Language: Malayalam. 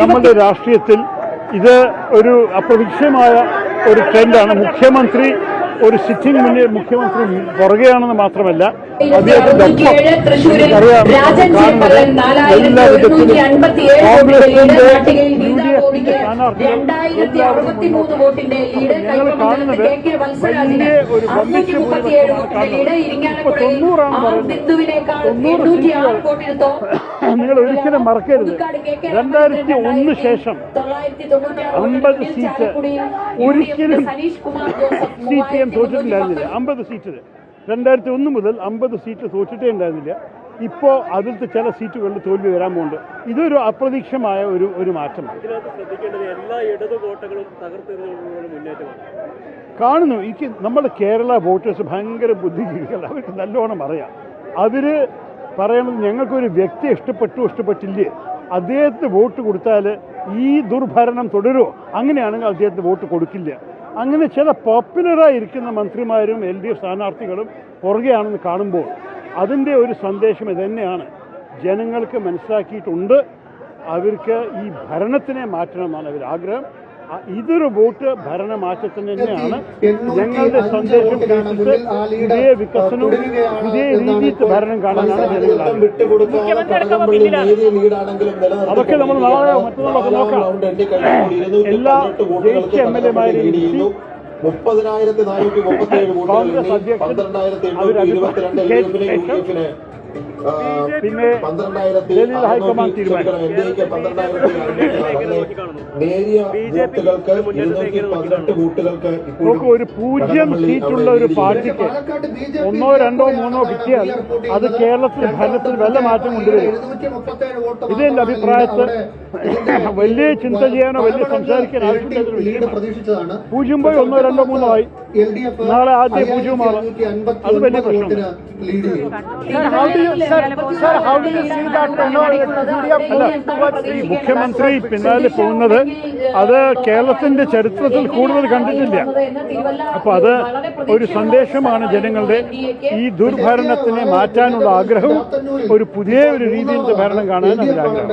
നമ്മുടെ രാഷ്ട്രീയത്തിൽ ഇത് ഒരു അപ്രതീക്ഷിതമായ ഒരു ട്രെൻഡാണ്. മുഖ്യമന്ത്രി ഒരു സിറ്റിംഗ് മുഖ്യമന്ത്രി പുറകെയാണെന്ന് മാത്രമല്ല, അദ്ദേഹത്തിന്റെ എല്ലാ വിധത്തിലും കോൺഗ്രസിന്റെ UDF സ്ഥാനാർത്ഥികൾ ഞങ്ങൾ കാണുന്നത് വലിയ ഒരു വമ്പിച്ച ഭൂരിപക്ഷമാണ് കാണുന്നത്. ഇപ്പൊ 90 പറയുന്നത്. 90 സീറ്റുകൾ നിങ്ങൾ ഒരിക്കലും മറക്കരുത്. 2001 ശേഷം 50 സീറ്റ് ഒരിക്കലും CPM തോറ്റിട്ടുണ്ടായിരുന്നില്ല. 50 സീറ്റിൽ 2001 മുതൽ 50 സീറ്റ് തോറ്റിട്ടേ ഉണ്ടായിരുന്നില്ല. ഇപ്പോൾ അതിലത്തെ ചില സീറ്റുകളിൽ തോൽവി വരാൻ പോകുന്നുണ്ട്. ഇതൊരു അപ്രതീക്ഷിതമായ ഒരു മാറ്റമാണ്. കാണുന്നു. നമ്മുടെ കേരള വോട്ടേഴ്സ് ഭയങ്കര ബുദ്ധിജീവികൾ. അവർക്ക് നല്ലോണം അറിയാം. അവർ പറയുന്നത് ഞങ്ങൾക്കൊരു വ്യക്തി ഇഷ്ടപ്പെട്ടില്ലേ, അദ്ദേഹത്തിന് വോട്ട് കൊടുത്താൽ ഈ ദുർഭരണം തുടരുമോ, അങ്ങനെയാണെങ്കിൽ അദ്ദേഹത്തിന് വോട്ട് കൊടുക്കില്ല. അങ്ങനെ ചില പോപ്പുലറായിരിക്കുന്ന മന്ത്രിമാരും LDF സ്ഥാനാർത്ഥികളും പുറകെയാണെന്ന് കാണുമ്പോൾ അതിൻ്റെ ഒരു സന്ദേശം ഇതുതന്നെയാണ്. ജനങ്ങൾക്ക് മനസ്സിലാക്കിയിട്ടുണ്ട് അവർക്ക് ഈ ഭരണത്തിനെ മാറ്റണമെന്നാണ് അവർ ആഗ്രഹം. ഇതൊരു വോട്ട് ഭരണമാറ്റത്തിന് തന്നെയാണ്. ഞങ്ങളുടെ സന്ദേശം കേട്ടിട്ട് പുതിയ വികസനവും പുതിയ രീതിയിൽ ഭരണം കാണാനാണ് ജനങ്ങൾ അതൊക്കെ നമ്മൾ നാളെ മറ്റന്നാളൊക്കെ നോക്കാം. എല്ലാ ജയിച്ച MLA-മാരെയും കോൺഗ്രസ് അധ്യക്ഷൻ പിന്നെ ഡൽഹി ഹൈക്കമാൻഡ് തീരുമാനം. നോക്കൂ, ഒരു 0 സീറ്റുള്ള ഒരു പാർട്ടിക്ക് 1, 2, 3 കിട്ടിയാൽ അത് കേരളത്തിൽ ഭരണത്തിൽ വല്ല മാറ്റം കൊണ്ടുവരും. ഇതെന്റെ അഭിപ്രായത്തിൽ വലിയ ചിന്ത ചെയ്യാനോ വലിയ സംസാരിക്കാൻ ആവശ്യമില്ലാത്ത 0 പോയി 1, 2, 3 ആയി. നാളെ ആദ്യം 0 മാറും. അത് വലിയ പ്രശ്നമാണ്. മുഖ്യമന്ത്രി പിന്നാലെ പോകുന്നത് അത് കേരളത്തിന്റെ ചരിത്രത്തിൽ കൂടുതൽ കണ്ടിട്ടില്ല. അപ്പൊ അത് ഒരു സന്ദേശമാണ് ജനങ്ങളുടെ. ഈ ദുർഭരണത്തിനെ മാറ്റാനുള്ള ആഗ്രഹവും ഒരു പുതിയ ഒരു രീതിയിലത്തെ ഭരണം കാണാൻ അവർ ആഗ്രഹം.